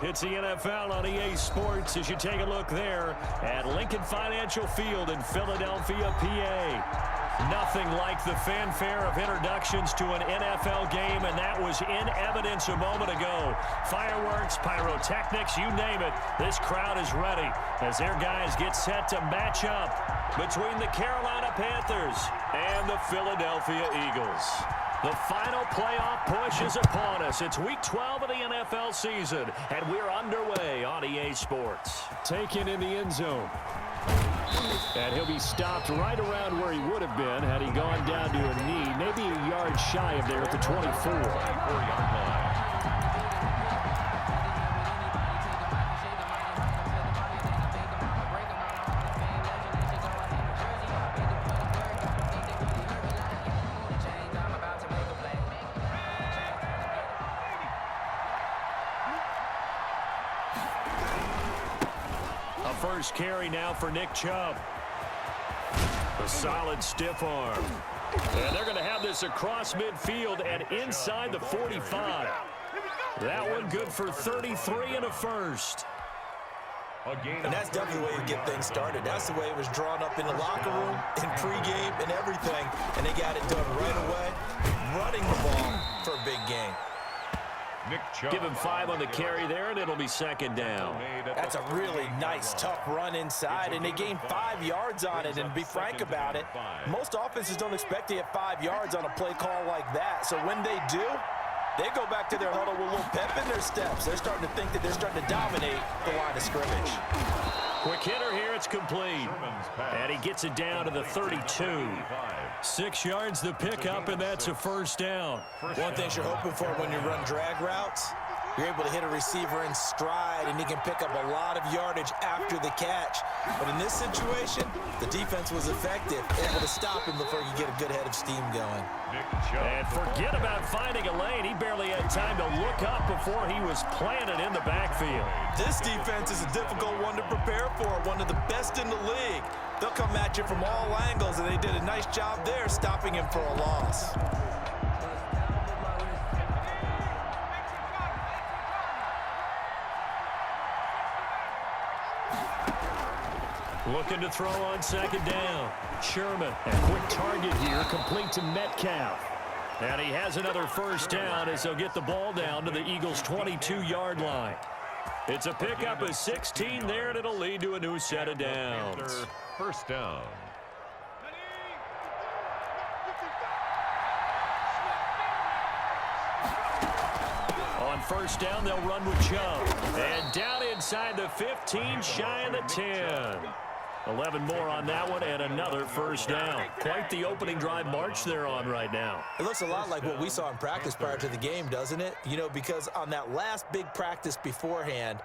It's the NFL on EA Sports as you take a look there at Lincoln Financial Field in Philadelphia, PA. Nothing like the fanfare of introductions to an NFL game, and that was in evidence a moment ago. Fireworks, pyrotechnics, you name it. This crowd is ready as their guys get set to match up between the Carolina Panthers and the Philadelphia Eagles. The final playoff push is upon us. It's Week 12 of the NFL season, and we're underway on EA Sports. Taken in the end zone. And he'll be stopped right around where he would have been had he gone down to a knee, maybe a yard shy of there at the 24. First carry now for Nick Chubb. A solid stiff arm. And they're going to have this across midfield and inside the 45. That one good for 33 and a first. And that's definitely the way you get things started. That's the way it was drawn up in the locker room, in pregame, and everything. And they got it done right away, running the ball for a big game. Give him 5 on the carry there, and it'll be second down. That's a really nice, tough run inside, and they gained 5 yards on it. And to be frank about it, most offenses don't expect to get 5 yards on a play call like that. So when they do, they go back to their huddle with a little pep in their steps. They're starting to think that they're starting to dominate the line of scrimmage. Quick hitter here, it's complete. And he gets it down to the 32. 6 yards the pickup, and that's a first down. One thing you're hoping for when you run drag routes, you're able to hit a receiver in stride, and he can pick up a lot of yardage after the catch. But in this situation, the defense was effective, able to stop him before you get a good head of steam going. And forget about finding a lane. He barely had time to look up before he was planted in the backfield. This defense is a difficult one to prepare for, one of the best in the league. They'll come at you from all angles, and they did a nice job there stopping him for a loss. Looking to throw on second down. Sherman, a quick target here, complete to Metcalf. And he has another first down as they'll get the ball down to the Eagles' 22-yard line. It's a pickup of 16 there, and it'll lead to a new set of downs. First down. On first down, they'll run with Chubb. And down inside the 15, shy of the 10. 11 more on that one, and another first down. Quite the opening drive march they're on right now. It looks a lot like what we saw in practice prior to the game, doesn't it? You know, because on that last big practice beforehand,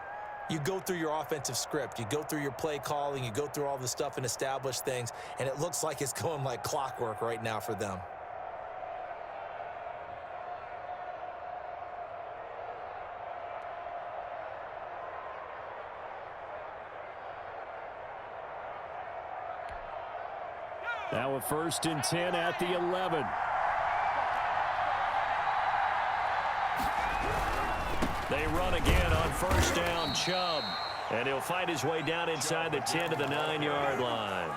you go through your offensive script. You go through your play calling. You go through all the stuff and establish things, and it looks like it's going like clockwork right now for them. Now a 1st and 10 at the 11. They run again on first down, Chubb. And he'll find his way down inside the 10 to the 9-yard line.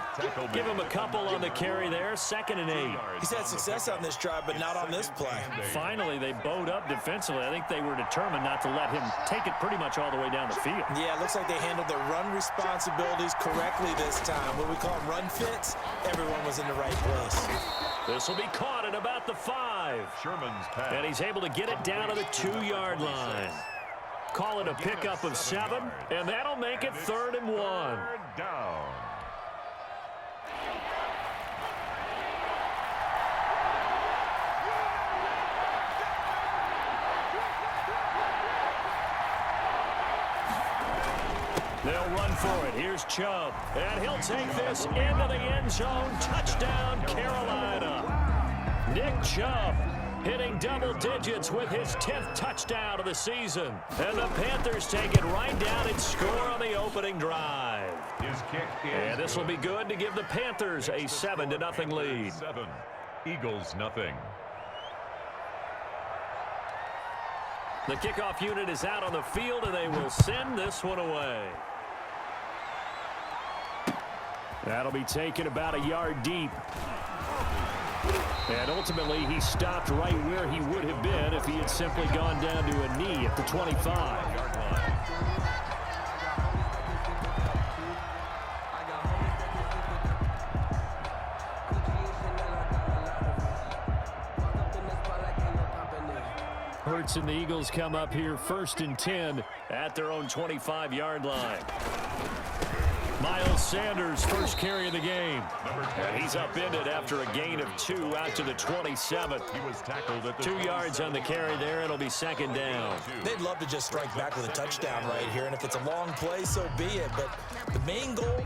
Give him a couple on the carry there, 2nd and 8. He's had success on this drive, but not on this play. Finally, they bowed up defensively. I think they were determined not to let him take it pretty much all the way down the field. Yeah, it looks like they handled their run responsibilities correctly this time. What we call run fits, everyone was in the right place. This will be caught at about the 5. Sherman's pass. And he's able to get it down to the 2-yard line. Call it a pickup of 7, and that'll make it 3rd and 1. Down. They'll run for it. Here's Chubb, and he'll take this into the end zone. Touchdown, Carolina. Nick Chubb hitting double digits with his 10th touchdown of the season. And the Panthers take it right down and score on the opening drive. His kick is and this will be good to give the Panthers a 7-0 lead. 7. Eagles nothing. The kickoff unit is out on the field, and they will send this one away. That'll be taken about a yard deep. And ultimately, he stopped right where he would have been if he had simply gone down to a knee at the 25-yard line. Hurts and the Eagles come up here 1st and 10 at their own 25-yard line. Miles Sanders, first carry of the game. And he's upended after a gain of 2 out to the 27th. He was tackled at the 2 yards on the carry there. It'll be 2nd down. They'd love to just strike back with a touchdown right here, and if it's a long play, so be it. But the main goal,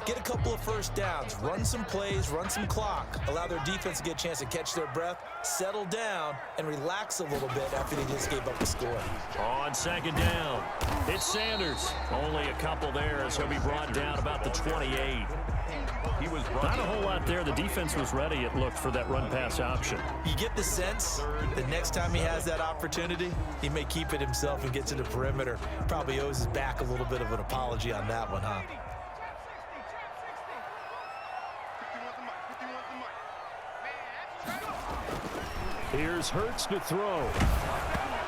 get a couple of first downs, run some plays, run some clock, allow their defense to get a chance to catch their breath, settle down, and relax a little bit after they just gave up the score. On 2nd down, it's Sanders. Only a couple there as he'll be brought down about the 28. He was Not a whole lot there. The defense was ready, it looked, for that run-pass option. You get the sense that next time he has that opportunity, he may keep it himself and get to the perimeter. Probably owes his back a little bit of an apology on that one, huh? Here's Hurts to throw.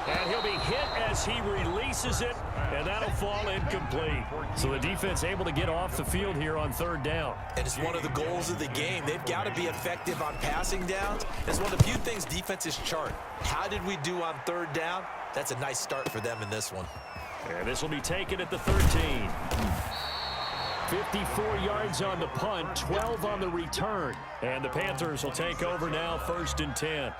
And he'll be hit as he releases it, and that'll fall incomplete. So the defense able to get off the field here on 3rd down. And it's one of the goals of the game. They've got to be effective on passing downs. It's one of the few things defenses chart. How did we do on 3rd down? That's a nice start for them in this one. And this will be taken at the 13. 54 yards on the punt, 12 on the return. And the Panthers will take over now, 1st and 10.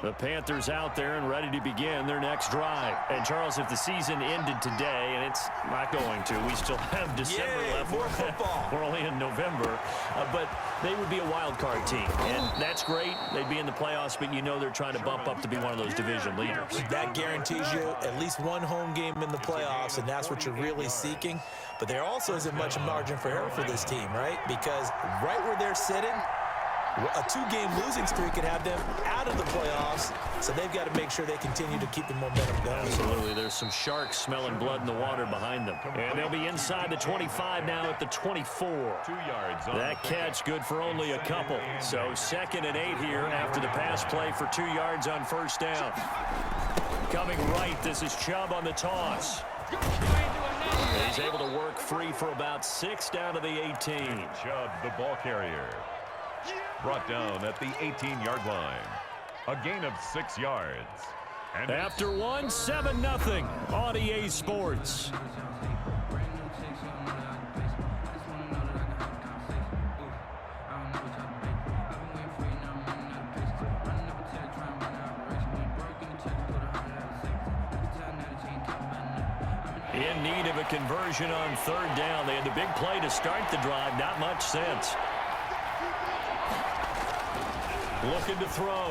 The Panthers out there and ready to begin their next drive. And, Charles, if the season ended today, and it's not going to, we still have December left. More football. We're only in November. But they would be a wild card team. And that's great. They'd be in the playoffs, but you know they're trying to bump up to be one of those division leaders. That guarantees you at least one home game in the playoffs, and that's what you're really seeking. But there also isn't much margin for error for this team, right? Because right where they're sitting, a 2-game losing streak could have them out of the playoffs, so they've got to make sure they continue to keep the momentum going. Absolutely. There's some sharks smelling blood in the water behind them. And they'll be inside the 25 now at the 24. 2 yards. That catch good for only a couple. So 2nd and 8 here after the pass play for 2 yards on 1st down. Coming right, this is Chubb on the toss. He's able to work free for about 6 down to the 18. Chubb, the ball carrier. Brought down at the 18-yard line. A gain of 6 yards. And after 1, 7-0 on EA Sports. In need of a conversion on 3rd down. They had the big play to start the drive. Not much sense. Looking to throw.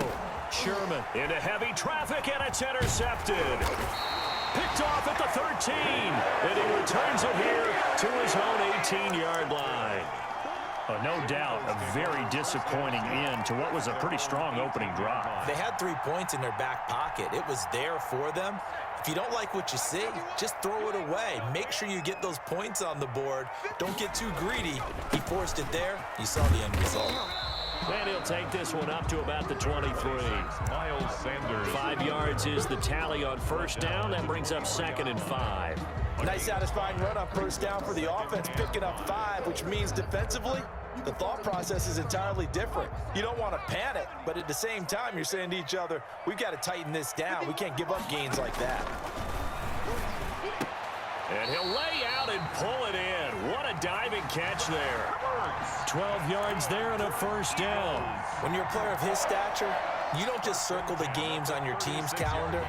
Sherman into heavy traffic, and it's intercepted. Picked off at the 13. And he returns it here to his own 18-yard line. No doubt a very disappointing end to what was a pretty strong opening drive. They had 3 points in their back pocket. It was there for them. If you don't like what you see, just throw it away. Make sure you get those points on the board. Don't get too greedy. He forced it there. You saw the end result. And he'll take this one up to about the 23. Miles Sanders. 5 yards is the tally on 1st down. That brings up 2nd and 5. Nice satisfying run on 1st down for the offense, picking up 5, which means defensively, the thought process is entirely different. You don't want to panic, but at the same time, you're saying to each other, we've got to tighten this down. We can't give up gains like that. And he'll lay out and pull it in. What a diving catch there. 12 yards there and a 1st down. When you're a player of his stature, you don't just circle the games on your team's calendar.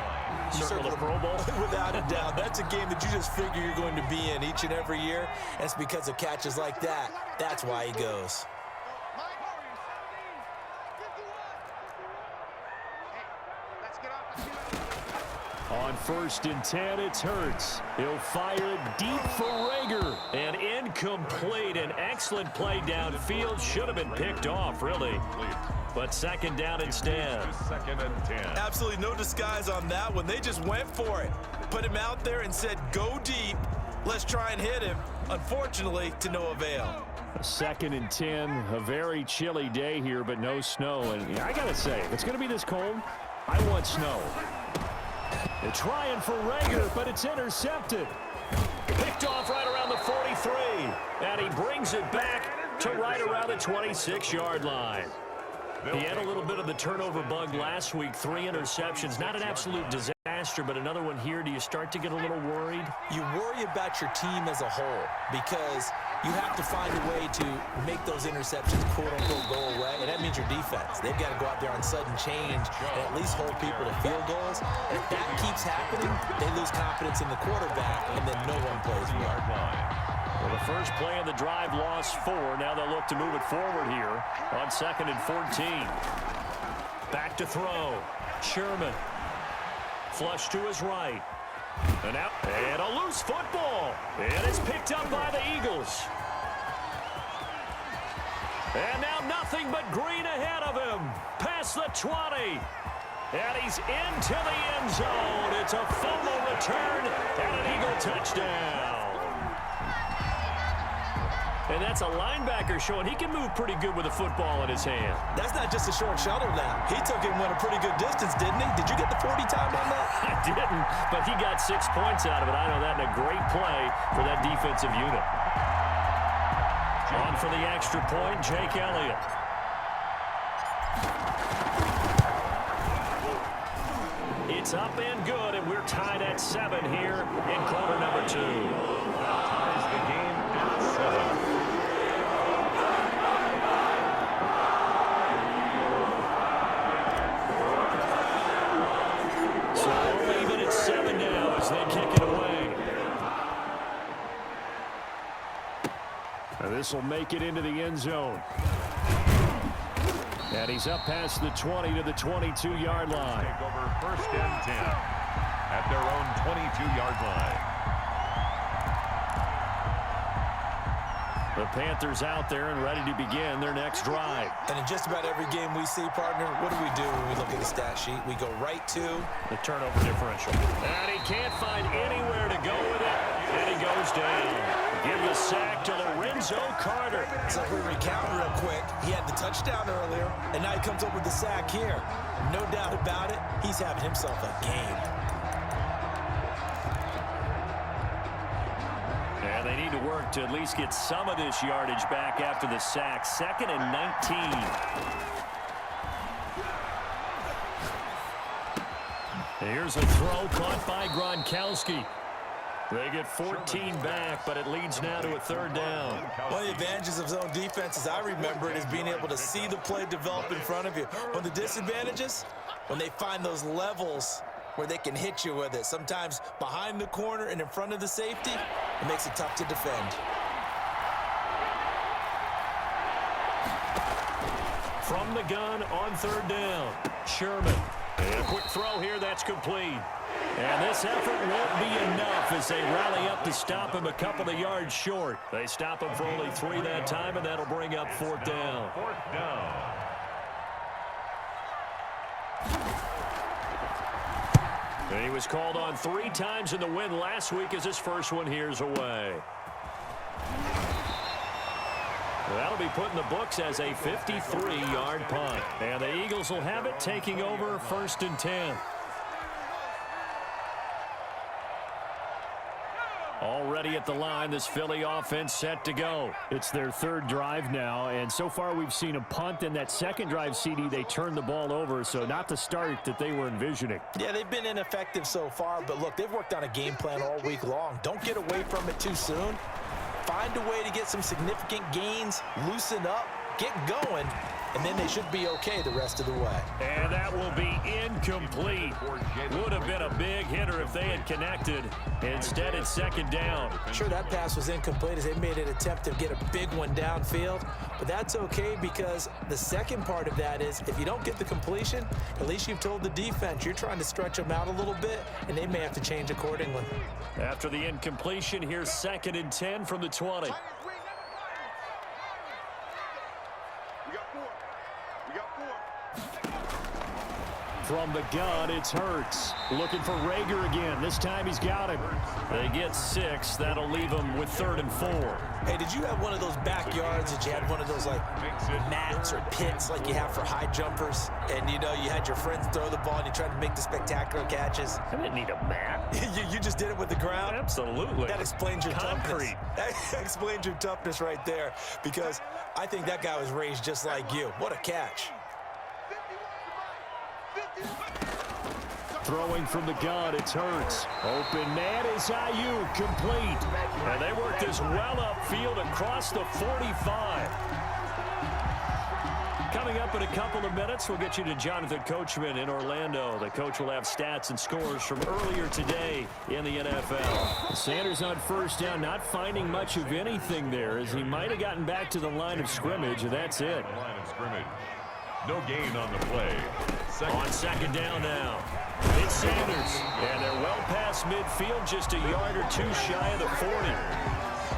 You Circle the Pro Bowl? Without a doubt. That's a game that you just figure you're going to be in each and every year. And it's because of catches like that. That's why he goes. On 1st and 10. It's Hurts. He'll fire it deep for Rager. And incomplete. An excellent play downfield. Should have been picked off, really. But 2nd down instead. 2nd and 10. Absolutely no disguise on that one. They just went for it. Put him out there and said, go deep. Let's try and hit him. Unfortunately, to no avail. 2nd and 10. A very chilly day here, but no snow. And I got to say, if it's going to be this cold, I want snow. They're trying for Rager, but it's intercepted. Picked off right around the 43. And he brings it back to right around the 26-yard line. He had a little bit of the turnover bug last week. 3 interceptions. Not an absolute disaster, but another one here. Do you start to get a little worried? You worry about your team as a whole because you have to find a way to make those interceptions, quote-unquote, go away, and that means your defense. They've got to go out there on sudden change and at least hold people to field goals. And if that keeps happening, they lose confidence in the quarterback, and then no one plays well. Well, the first play of the drive lost 4. Now they'll look to move it forward here on 2nd and 14. Back to throw. Sherman. Flush to his right. And out. And a loose football. And it's picked up by the Eagles. And now nothing but green ahead of him. Past the 20. And he's into the end zone. It's a fumble return and an Eagle touchdown. And that's a linebacker showing he can move pretty good with a football in his hand. That's not just a short shuttle now. He took it and went a pretty good distance, didn't he? Did you get the 40 time on that? I didn't, but he got 6 points out of it. I know that, and a great play for that defensive unit. On for the extra point, Jake Elliott. It's up and good, and we're tied at 7 here in quarter number 2. Ties the game at 7. So we're even at 7 now as they kick it away. And this will make it into the end zone. And he's up past the 20 to the 22-yard line. Take over 1st and 10 at their own 22-yard line. The Panthers out there and ready to begin their next drive. And in just about every game we see, partner, what do we do when we look at the stat sheet? We go right to the turnover differential. And he can't find anywhere to go with it. And he goes down. Give the sack to Lorenzo Carter. So if we recount real quick, he had the touchdown earlier, and now he comes up with the sack here. No doubt about it, he's having himself a game. And they need to work to at least get some of this yardage back after the sack. 2nd and 19. Here's a throw caught by Gronkowski. They get 14 back, but it leads now to a 3rd down. One of the advantages of zone defense, as I remember it, is being able to see the play develop in front of you. One of the disadvantages, when they find those levels where they can hit you with it, sometimes behind the corner and in front of the safety, it makes it tough to defend. From the gun on 3rd down, Sherman. And a quick throw here, that's complete. And this effort won't be enough as they rally up to stop him a couple of yards short. They stop him for only 3 that time, and that'll bring up 4th down. 4th down. And he was called on 3 times in the win last week as his first one here's away. That'll be put in the books as a 53-yard punt. And the Eagles will have it, taking over 1st and 10. Already at the line, this Philly offense set to go. It's their 3rd drive now, and so far we've seen a punt. In that 2nd drive, CD, they turned the ball over, so not the start that they were envisioning. Yeah, they've been ineffective so far, but look, they've worked on a game plan all week long. Don't get away from it too soon. Find a way to get some significant gains, loosen up, get going, and then they should be okay the rest of the way. And that will be incomplete. Would have been a big hitter if they had connected. Instead, it's second down. Sure, that pass was incomplete as they made an attempt to get a big one downfield, but that's okay because the second part of that is if you don't get the completion, at least you've told the defense you're trying to stretch them out a little bit, and they may have to change accordingly. After the incompletion, here's 2nd and 10 from the 20. From the gun, it's Hurts. Looking for Rager again. This time he's got him. They get 6. That'll leave them with 3rd and 4. Hey, did you have one of those backyards that you had one of those, like, mats or pits like you have for high jumpers? And, you know, you had your friends throw the ball and you tried to make the spectacular catches? I didn't need a mat. you just did it with the ground? Absolutely. That explains your Concrete. toughness. That explains your toughness right there because I think that guy was raised just like you. What a catch. Throwing from the gun, it's Hurts. Open man is Ayuk, complete. And they work this well upfield across the 45. Coming up in a couple of minutes, we'll get you to Jonathan Coachman in Orlando. The coach will have stats and scores from earlier today in the NFL. Sanders on first down, not finding much of anything there as he might have gotten back to the line of scrimmage, and that's it. Line of scrimmage. No gain on the play. On second down now. It's Sanders, and they're well past midfield, just a yard or two shy of the 40.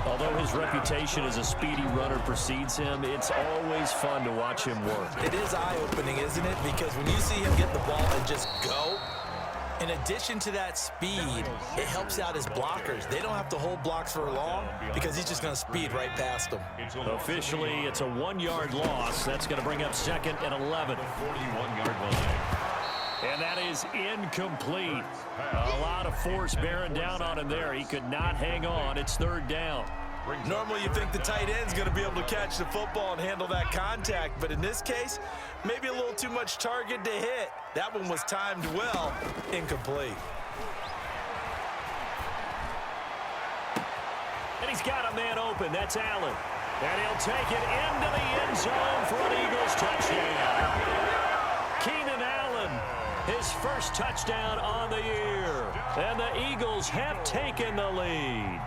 Although his reputation as a speedy runner precedes him, it's always fun to watch him work. It is eye-opening, isn't it? Because when you see him get the ball and just go, in addition to that speed, it helps out his blockers. They don't have to hold blocks for long because he's just going to speed right past them. Officially, it's a 1-yard loss. That's going to bring up 2nd and 11. 41-yard line. And that is incomplete. A lot of force bearing down on him there. He could not hang on. It's 3rd down. Normally you think the tight end's going to be able to catch the football and handle that contact, but in this case, maybe a little too much target to hit. That one was timed well, incomplete. And he's got a man open. That's Allen. And he'll take it into the end zone for an Eagles touchdown. Keenan Allen, his first touchdown on the year. And the Eagles have taken the lead.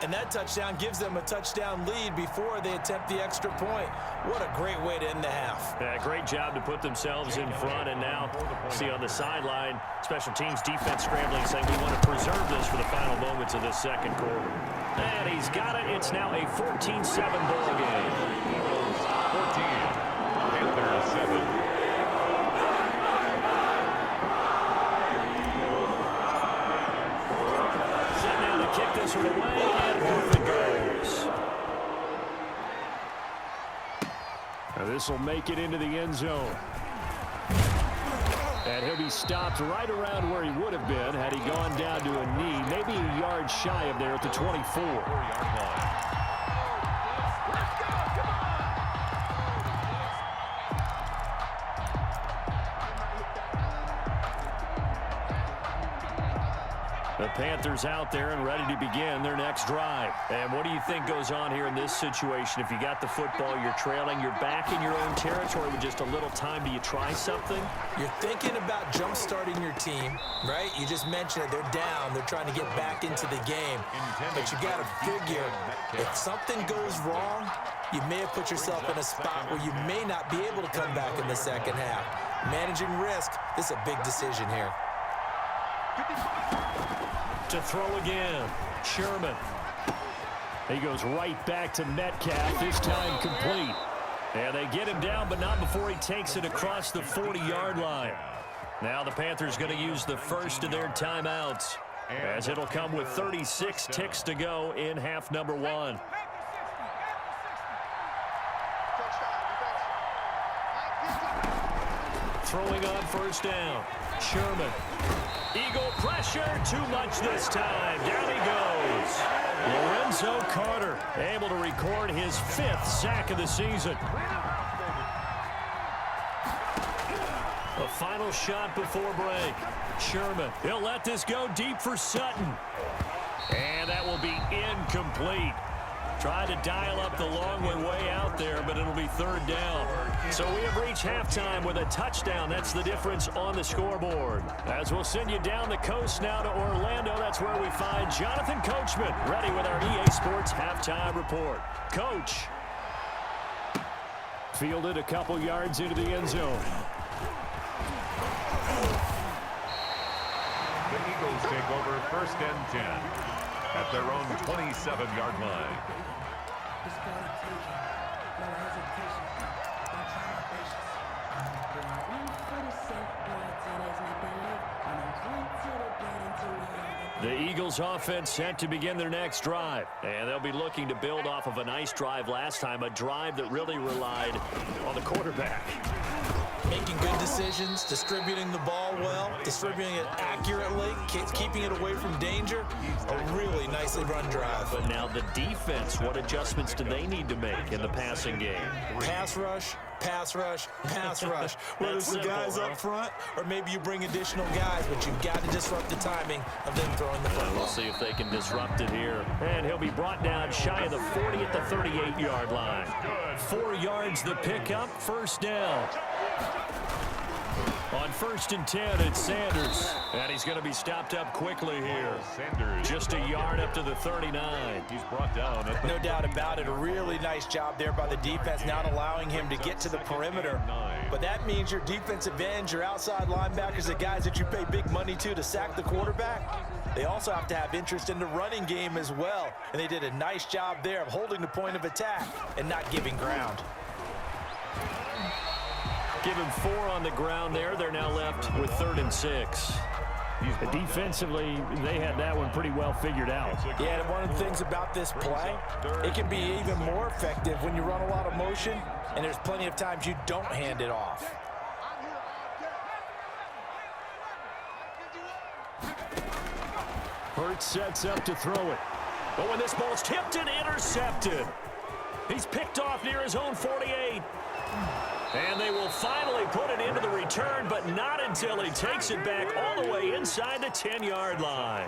And that touchdown gives them a touchdown lead before they attempt the extra point. What a great way to end the half. Yeah, great job to put themselves in front. And now, see on the sideline, special teams defense scrambling, saying we want to preserve this for the final moments of this second quarter. And he's got it. It's now a 14-7 ball game. 14. Panthers 7. Kick this one away, and off it goes. Now this will make it into the end zone. And he'll be stopped right around where he would have been had he gone down to a knee, maybe a yard shy of there at the 24. 4-yard line. The Panthers out there and ready to begin their next drive. And what do you think goes on here in this situation? If you got the football, you're trailing, you're back in your own territory with just a little time. Do you try something? You're thinking about jump-starting your team, right? You just mentioned it. They're down. They're trying to get back into the game. But you got to figure, if something goes wrong, you may have put yourself in a spot where you may not be able to come back in the second half. Managing risk, this is a big decision here. To throw again, Sherman. He goes right back to Metcalf, this time complete. And they get him down, but not before he takes it across the 40-yard line. Now the Panthers going to use the first of their timeouts, as it'll come with 36 ticks to go in half number 1. Throwing on first down, Sherman. Eagle pressure, too much this time. Down he goes. Lorenzo Carter able to record his 5th sack of the season. A final shot before break. Sherman, he'll let this go deep for Sutton. And that will be incomplete. Tried to dial up the long way out there, but it'll be third down. So we have reached halftime with a touchdown. That's the difference on the scoreboard. As we'll send you down the coast now to Orlando, that's where we find Jonathan Coachman, ready with our EA Sports halftime report. Coach. Fielded a couple yards into the end zone. The Eagles take over 1st and 10 at their own 27-yard line. The Eagles offense set to begin their next drive, and they'll be looking to build off of a nice drive last time, a drive that really relied on the quarterback. Making good decisions, distributing the ball well, distributing it accurately, keeping it away from danger. A really nicely run drive. But now the defense, what adjustments do they need to make in the passing game? Pass rush, pass rush, pass rush. Whether it's the guys up front or maybe you bring additional guys, but you've got to disrupt the timing of them throwing the football. We'll see if they can disrupt it here. And he'll be brought down shy of the 40 at the 38-yard line. 4 yards the pickup, first down. On 1st and 10, it's Sanders. And he's going to be stopped up quickly here. Sanders. Just a yard up to the 39. He's brought down. No doubt about it. A really nice job there by the defense, not allowing him to get to the perimeter. But that means your defensive ends, your outside linebackers, the guys that you pay big money to sack the quarterback, they also have to have interest in the running game as well. And they did a nice job there of holding the point of attack and not giving ground. Give him 4 on the ground there. They're now left with 3rd and 6. Defensively, they had that one pretty well figured out. Yeah, and one of the things about this play, it can be even more effective when you run a lot of motion, and there's plenty of times you don't hand it off. Hurts sets up to throw it. But when this ball's tipped and intercepted, he's picked off near his own 48. And they will finally put it into the return, but not until he takes it back all the way inside the 10-yard line.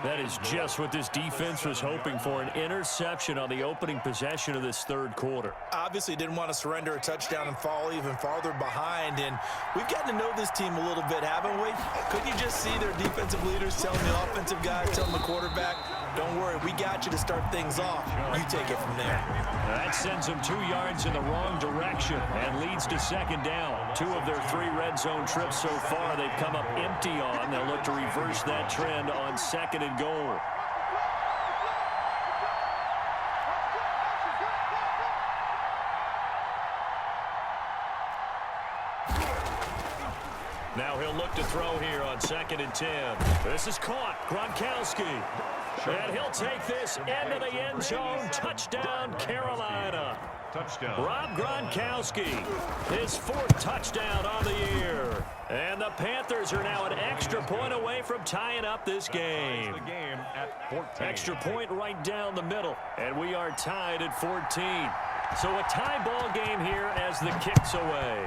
That is just what this defense was hoping for, an interception on the opening possession of this third quarter. Obviously didn't want to surrender a touchdown and fall even farther behind, and we've gotten to know this team a little bit, haven't we? Couldn't you just see their defensive leaders telling the offensive guys, telling the quarterback, don't worry, we got you to start things off. You take it from there. That sends them 2 yards in the wrong direction and leads to second down. 2 of their 3 red zone trips so far they've come up empty on. They'll look to reverse that trend on 2nd and goal. Now he'll look to throw here on 2nd and 10. This is caught. Gronkowski. And he'll take this into the end zone. Touchdown, Carolina. Touchdown. Rob Gronkowski, his 4th touchdown on the year. And the Panthers are now an extra point away from tying up this game. The game at 14. Extra point right down the middle. And we are tied at 14. So a tie ball game here as the kick's away.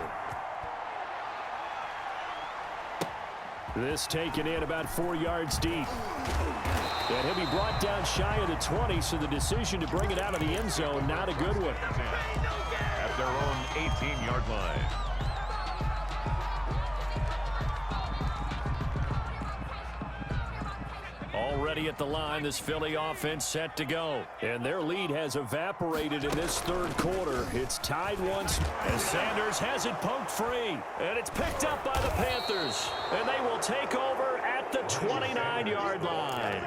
This taken in about 4 yards deep. And he'll be brought down shy of the 20, so the decision to bring it out of the end zone, not a good one. At their own 18-yard line. Already at the line, this Philly offense set to go. And their lead has evaporated in this third quarter. It's tied once as Sanders has it poked free. And it's picked up by the Panthers. And they will take over at the 29-yard line.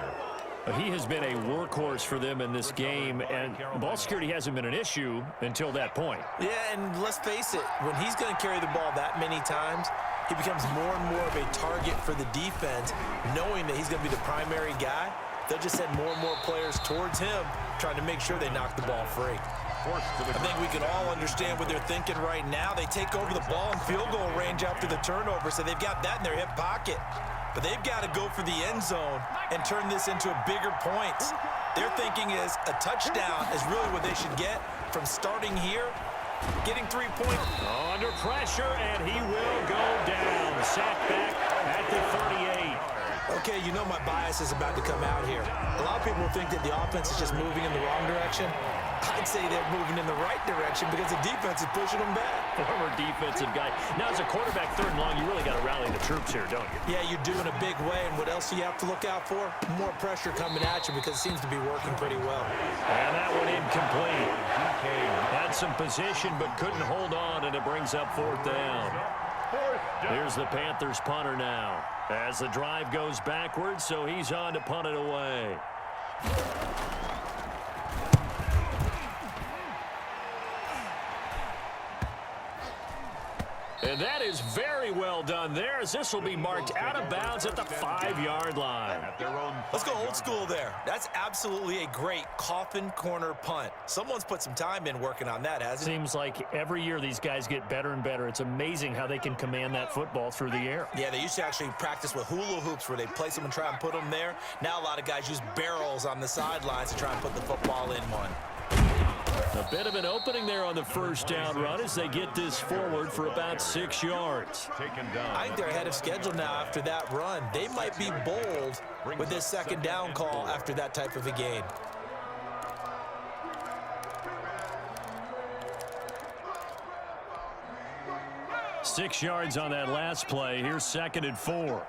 He has been a workhorse for them in this game, and ball security hasn't been an issue until that point. Yeah, and let's face it, when he's going to carry the ball that many times, he becomes more and more of a target for the defense, knowing that he's going to be the primary guy. They'll just send more and more players towards him, trying to make sure they knock the ball free. I think we can all understand what they're thinking right now. They take over the ball in field goal range after the turnover, so they've got that in their hip pocket. But they've got to go for the end zone and turn this into a bigger points. Their thinking is a touchdown is really what they should get from starting here, getting 3 points. Under pressure, and he will go down. Sacked back at the 38. Okay, you know my bias is about to come out here. A lot of people think that the offense is just moving in the wrong direction. I'd say they're moving in the right direction because the defense is pushing them back. Former defensive guy. Now, as a quarterback, 3rd and long, you really got to rally the troops here, don't you? Yeah, you do in a big way. And what else do you have to look out for? More pressure coming at you because it seems to be working pretty well. And that one incomplete. Had some position but couldn't hold on, and it brings up 4th down. Here's the Panthers punter now. As the drive goes backwards, so he's on to punt it away. And that is very well done there, as this will be marked out of bounds at the 5-yard line. Let's go old school there. That's absolutely a great coffin corner punt. Someone's put some time in working on that, hasn't it? Seems like every year these guys get better and better. It's amazing how they can command that football through the air. Yeah, they used to actually practice with hula hoops where they place them and try and put them there. Now a lot of guys use barrels on the sidelines to try and put the football in one. A bit of an opening there on the 1st down run as they get this forward for about 6 yards. I think they're ahead of schedule now after that run. They might be bold with this 2nd down call after that type of a gain. Six yards on that last play. Here's 2nd and 4.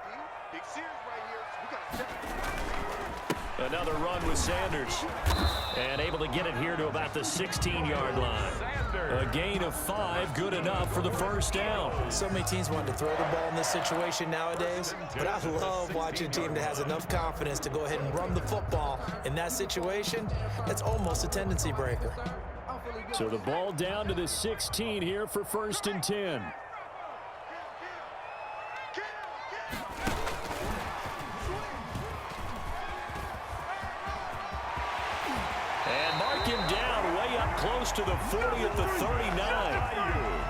Another run with Sanders. And able to get it here to about the 16-yard line. A gain of 5, good enough for the 1st down. So many teams want to throw the ball in this situation nowadays, but I love watching a team that has enough confidence to go ahead and run the football in that situation. That's almost a tendency breaker. So the ball down to the 16 here for 1st and 10. Close to the 40 at the 39.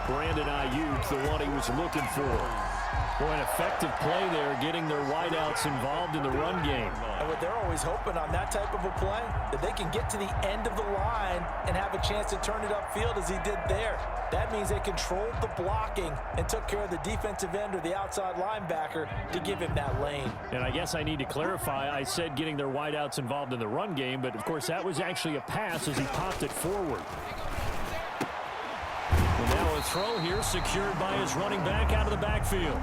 Brandon Ayuk, the one he was looking for. Boy, an effective play there, getting their wideouts involved in the run game. And what they're always hoping on that type of a play, that they can get to the end of the line and have a chance to turn it upfield as he did there. That means they controlled the blocking and took care of the defensive end or the outside linebacker to give him that lane. And I guess I need to clarify, I said getting their wideouts involved in the run game, but of course that was actually a pass as he popped it forward. And now a throw here secured by his running back out of the backfield.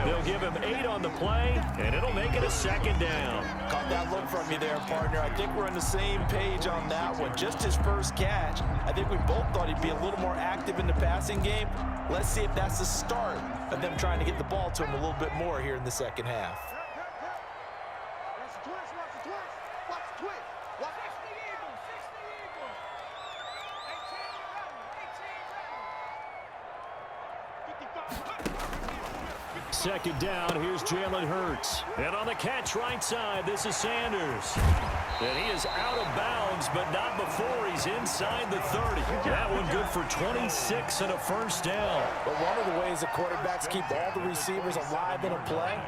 They'll give him 8 on the play, and it'll make it a 2nd down. Caught that look from you there, partner. I think we're on the same page on that one. Just his first catch. I think we both thought he'd be a little more active in the passing game. Let's see if that's the start of them trying to get the ball to him a little bit more here in the 2nd half. Second down, here's Jalen Hurts. And on the catch right side, this is Sanders. And he is out of bounds, but not before he's inside the 30. That one good for 26 and a 1st down. But one of the ways the quarterbacks keep all the receivers alive in a play,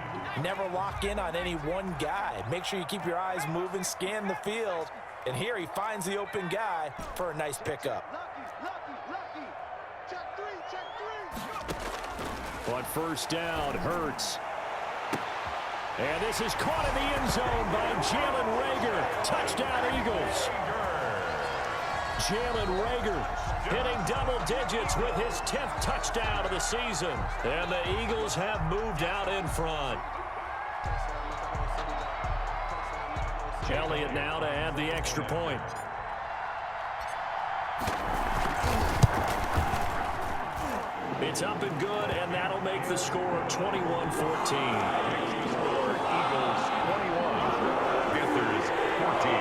never lock in on any one guy. Make sure you keep your eyes moving, scan the field. And here he finds the open guy for a nice pickup. On 1st down, Hurts. And this is caught in the end zone by Jalen Reagor. Touchdown, Eagles. Jalen Reagor hitting double digits with his 10th touchdown of the season. And the Eagles have moved out in front. Elliott now to add the extra point. It's up and good, and that'll make the score 21-14. Eagles 21, Panthers 14.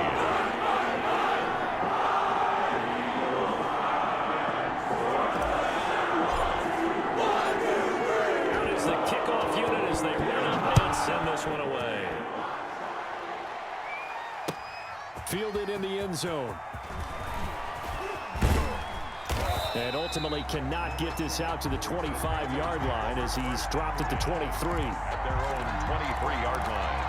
Out is the kickoff unit as they run up and send this one away. Fielded in the end zone. And ultimately cannot get this out to the 25-yard line as he's dropped at the 23. At their own 23-yard line.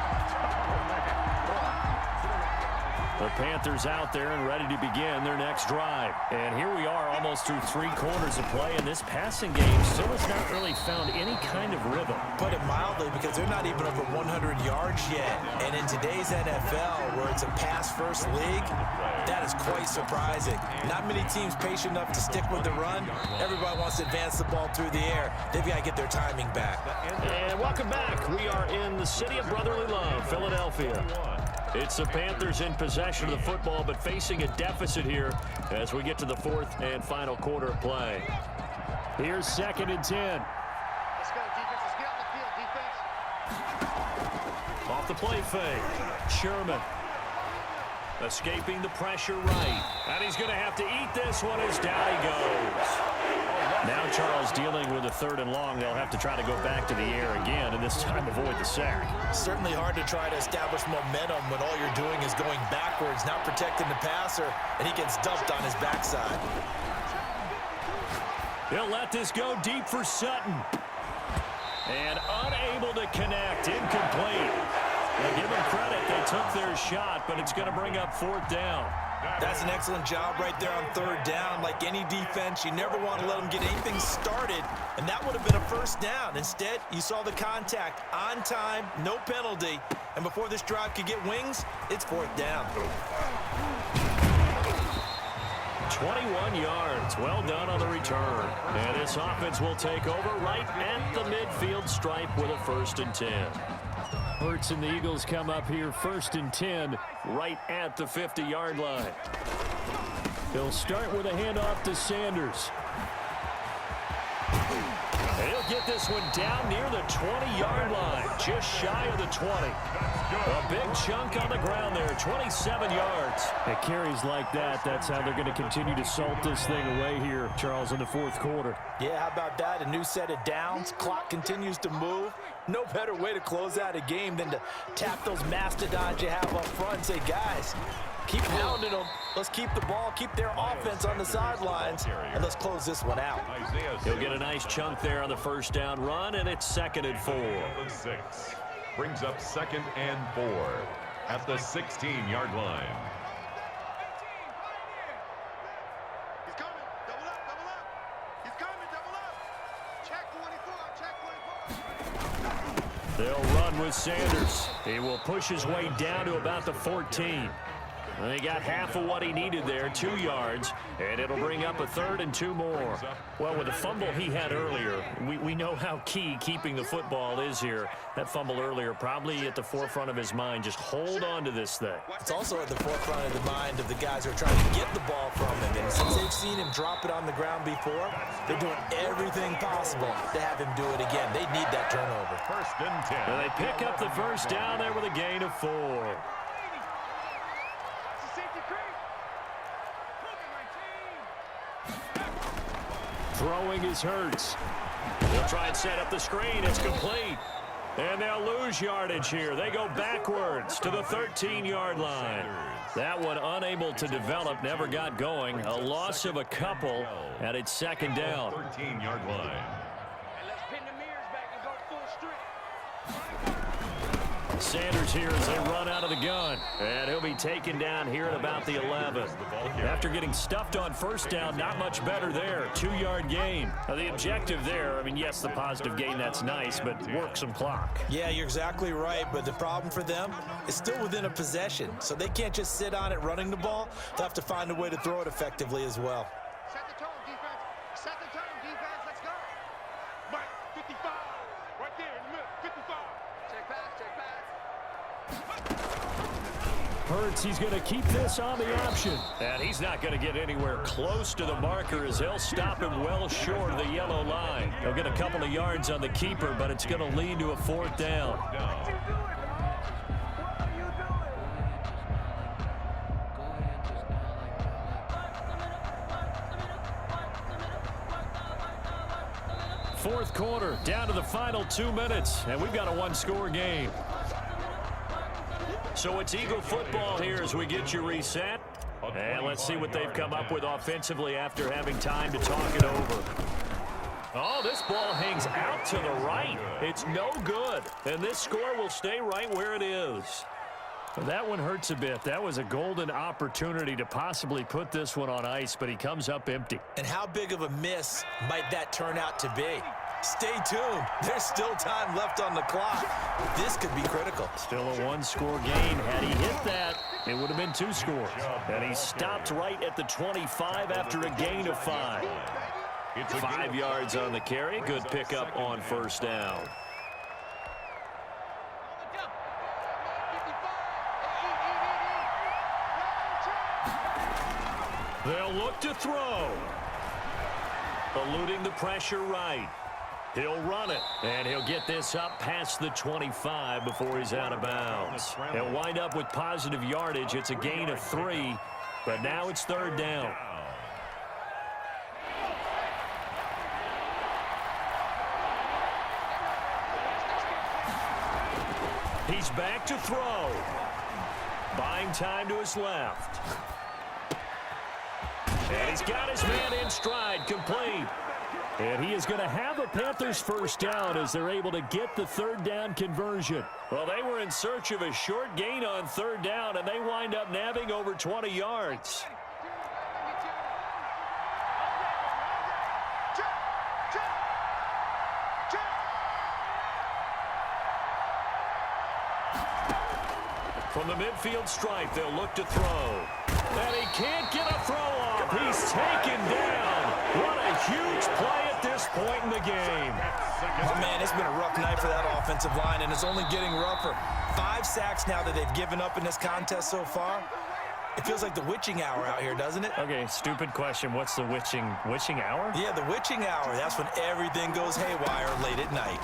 The Panthers out there and ready to begin their next drive. And here we are almost through 3 quarters of play, and this passing game still has not really found any kind of rhythm. Put it mildly, because they're not even over 100 yards yet. And in today's NFL, where it's a pass-first league, that is quite surprising. Not many teams patient enough to stick with the run. Everybody wants to advance the ball through the air. They've got to get their timing back. And welcome back. We are in the city of brotherly love, Philadelphia. It's the Panthers in possession of the football, but facing a deficit here as we get to the 4th and final quarter of play. Here's 2nd and 10. Let's go, defense. Let's get on the field, defense. Off the play fake. Sherman escaping the pressure right. And he's going to have to eat this one as down he goes. Now Charles dealing with a 3rd and long. They'll have to try to go back to the air again, and this time avoid the sack. Certainly hard to try to establish momentum when all you're doing is going backwards, not protecting the passer, and he gets dumped on his backside. He'll let this go deep for Sutton. And unable to connect. Incomplete. Well, give them credit. They took their shot, but it's going to bring up 4th down. That's an excellent job right there on 3rd down. Like any defense, you never want to let them get anything started, and that would have been a 1st down. Instead, you saw the contact on time, no penalty, and before this drive could get wings, it's 4th down. 21 yards. Well done on the return. And this offense will take over right at the midfield stripe with a 1st and 10. Hurts and the Eagles come up here 1st and 10 right at the 50-yard line. He'll start with a handoff to Sanders. And he'll get this one down near the 20-yard line, just shy of the 20. A big chunk on the ground there, 27 yards. It carries like that. That's how they're going to continue to salt this thing away here, Charles, in the 4th quarter. Yeah, how about that? A new set of downs. Clock continues to move. No better way to close out a game than to tap those mastodons you have up front and say, guys, keep pounding them. Let's keep the ball, keep their offense on the sidelines, and let's close this one out. He'll get a nice chunk there on the 1st down run, and it's 2nd and 4. 6 brings up 2nd and 4 at the 16-yard line. He's coming. Double up, double up. He's coming, double up. Check 24, check 24. They'll run with Sanders. He will push his way down to about the 14. He got half of what he needed there, 2 yards, and it'll bring up a 3rd and 2 more. Well, with the fumble he had earlier, we know how key keeping the football is here. That fumble earlier probably at the forefront of his mind. Just hold on to this thing. It's also at the forefront of the mind of the guys who are trying to get the ball from him. And since they've seen him drop it on the ground before, they're doing everything possible to have him do it again. They need that turnover. 1st and 10. And they pick up the 1st down there with a gain of 4. Throwing is Hurts. They'll try and set up the screen. It's complete. And they'll lose yardage here. They go backwards to the 13-yard line. That one unable to develop, never got going. A loss of a couple, and it's 2nd down. 13-yard line. Sanders here as they run out of the gun. And he'll be taken down here at about the 11. After getting stuffed on 1st down, not much better there. 2-yard gain. Now, the objective there, I mean, yes, the positive gain, that's nice, but work some clock. Yeah, you're exactly right, but the problem for them is still within a possession, so they can't just sit on it running the ball. They'll have to find a way to throw it effectively as well. Set the tone, defense. Set the tone, defense. Let's go. Mike, 55. Right there in the middle, 55. Check pass, check pass. Hurts, he's going to keep this on the option. And he's not going to get anywhere close to the marker as they'll stop him well short of the yellow line. He'll get a couple of yards on the keeper, but it's going to lead to a 4th down. Fourth quarter, down to the final 2 minutes, and we've got a 1-score game. So it's Eagle football here as we get you reset. And let's see what they've come up with offensively after having time to talk it over. Oh, this ball hangs out to the right. It's no good. And this score will stay right where it is. That one hurts a bit. That was a golden opportunity to possibly put this one on ice, but he comes up empty. And how big of a miss might that turn out to be? Stay tuned. There's still time left on the clock. This could be critical. Still a one-score game. Had he hit that, it would have been 2 scores. And he stopped right at the 25 after a gain of 5. 5 yards on the carry. Good pickup on first down. They'll look to throw. Eluding the pressure right. He'll run it, and he'll get this up past the 25 before he's out of bounds. He'll wind up with positive yardage. It's a gain of 3, but now it's third down. He's back to throw. Buying time to his left. And he's got his man in stride, complete. And he is going to have a Panthers first down as they're able to get the third down conversion. Well, they were in search of a short gain on third down, and they wind up nabbing over 20 yards. From the midfield stripe, they'll look to throw. And he can't get a throw off. He's taken down. What a huge play at this point in the game. Oh, man, it's been a rough night for that offensive line, and it's only getting rougher. 5 sacks now that they've given up in this contest so far. It feels like the witching hour out here, doesn't it? Okay, stupid question. What's the witching hour? Yeah, the witching hour. That's when everything goes haywire late at night.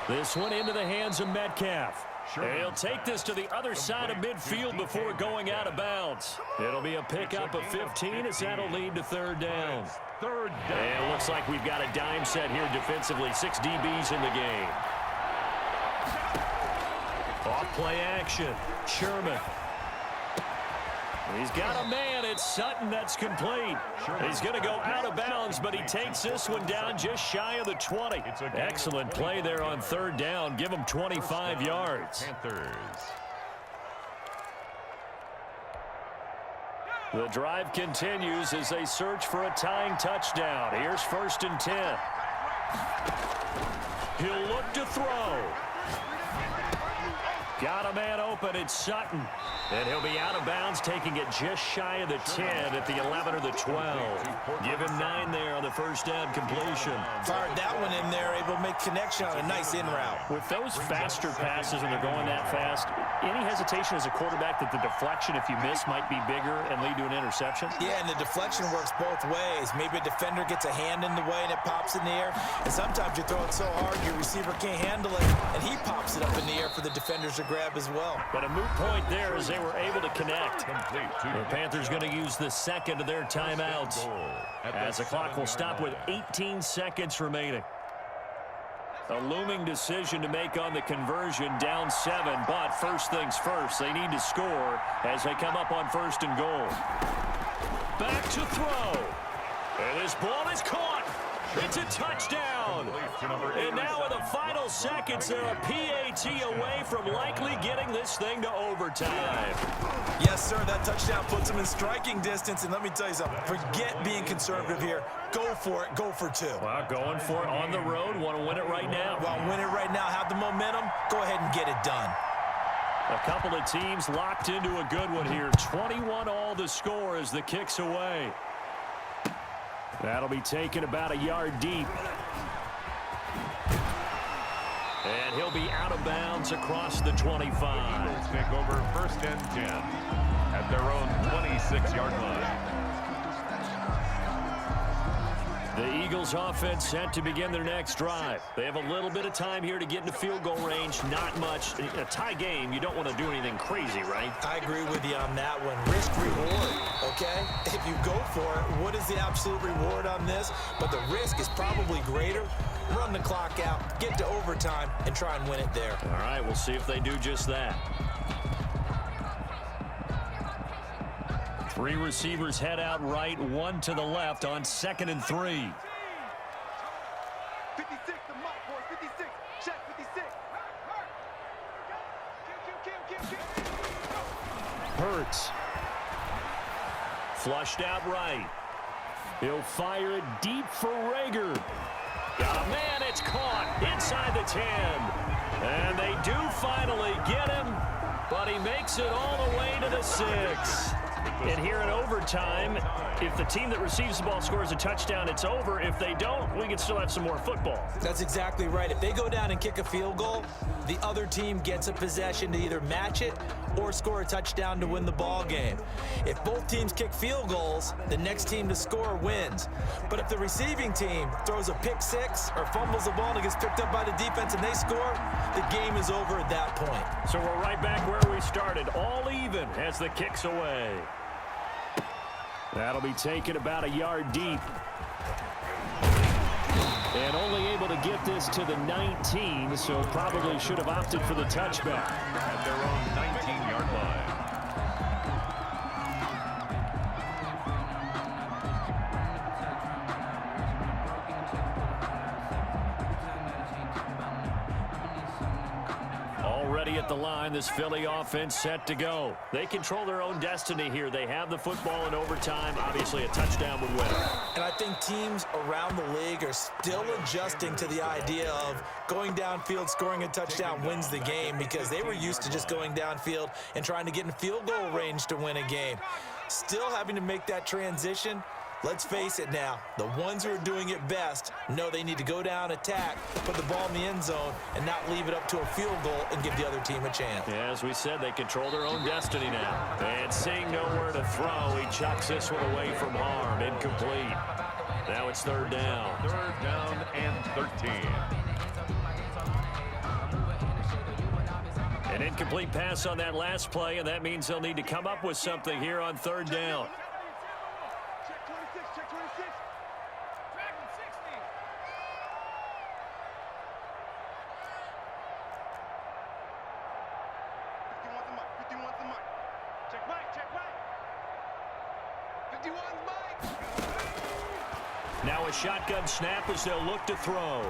This one into the hands of Metcalf. He'll take this to the other side of midfield before going out of bounds. It'll be a pickup of 15 as that'll lead to third down. And it looks like we've got a dime set here defensively. 6 DBs in the game. Off play action. Sherman. He's got a man. It's Sutton that's complete. He's going to go out of bounds, but he takes this one down just shy of the 20. Excellent play there on third down. Give him 25 yards. The drive continues as they search for a tying touchdown. Here's 1st and 10. He'll look to throw. Got a man open. It's Sutton. And he'll be out of bounds, taking it just shy of the 10 at the 11 or the 12. Give him 9 there on the first down completion. Fired that one in there, able to make connection on a nice in route. With those faster passes and they're going that fast, any hesitation as a quarterback that the deflection, if you miss, might be bigger and lead to an interception? Yeah, and the deflection works both ways. Maybe a defender gets a hand in the way and it pops in the air. And sometimes you throw it so hard your receiver can't handle it, and he pops it up in the air for the defenders to grab as well. But a moot point there as they were able to connect. The Panthers going to use the second of their timeouts as the clock will stop with 18 seconds remaining. A looming decision to make on the conversion, down 7, but first things first, they need to score as they come up on 1st and goal. Back to throw. And this ball is caught. It's a touchdown. And now in the final seconds, they're a PAT away from likely getting this thing to overtime. Yes, sir, that touchdown puts them in striking distance. And let me tell you something, forget being conservative here. Go for it, go for 2. Well, going for it on the road, want to win it right now. Well, win it right now, have the momentum, go ahead and get it done. A couple of teams locked into a good one here. 21 all the score as the kick's away. That'll be taken about a yard deep. And he'll be out of bounds across the 25. Take over 1st and 10 at their own 26-yard line. The Eagles offense set to begin their next drive. They have a little bit of time here to get into field goal range. Not much. A tie game, you don't want to do anything crazy, right? I agree with you on that one. Risk reward, okay? If you go for it, what is the absolute reward on this? But the risk is probably greater. Run the clock out, get to overtime, and try and win it there. All right, we'll see if they do just that. 3 receivers head out right, 1 to the left on 2nd and 3. 56, the mark, boys. 56. Check 56. Hurts. Flushed out right. He'll fire it deep for Rager. Got a man, it's caught inside the 10. And they do finally get him, but he makes it all the way to the 6. And here in overtime, if the team that receives the ball scores a touchdown, it's over. If they don't, we can still have some more football. That's exactly right. If they go down and kick a field goal, the other team gets a possession to either match it or score a touchdown to win the ball game. If both teams kick field goals, the next team to score wins. But if the receiving team throws a pick six or fumbles the ball and it gets picked up by the defense and they score, the game is over at that point. So we're right back where we started, all even as the kick's away. That'll be taken about a yard deep. And only able to get this to the 19, so probably should have opted for the touchback. At their own 19-yard line. Already at the line, this Philly offense set to go. They control their own destiny here. They have the football in overtime. Obviously, a touchdown would win it. And I think teams around the league are still adjusting to the idea of going downfield, scoring a touchdown wins the game, because they were used to just going downfield and trying to get in field goal range to win a game. Still having to make that transition. Let's face it now, the ones who are doing it best know they need to go down, attack, put the ball in the end zone, and not leave it up to a field goal and give the other team a chance. Yeah, as we said, they control their own destiny now. And seeing nowhere to throw, he chucks this one away from harm. Incomplete. Now it's third down. Third down and 13. An incomplete pass on that last play, and that means they'll need to come up with something here on third down. Now a shotgun snap as they'll look to throw.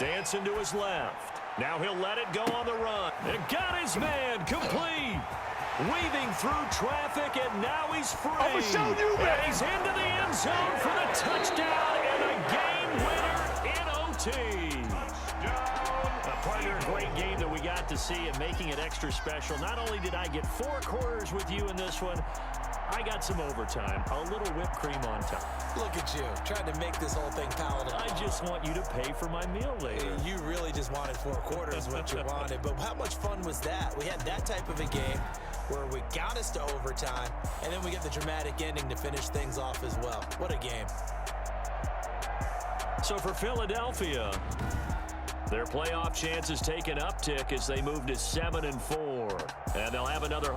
Dancing to his left. Now he'll let it go on the run. And got his man complete. Weaving through traffic, and now he's free. And he's into the end zone for the touchdown and a game winner in OT. Partner, a great game that we got to see and making it extra special. Not only did I get 4 quarters with you in this one, I got some overtime, a little whipped cream on top. Look at you, trying to make this whole thing palatable. I just want you to pay for my meal later. You really just wanted 4 quarters what you wanted, but how much fun was that? We had that type of a game where we got us to overtime, and then we get the dramatic ending to finish things off as well. What a game. So for Philadelphia, their playoff chances take an uptick as they move to 7-4, and they'll have another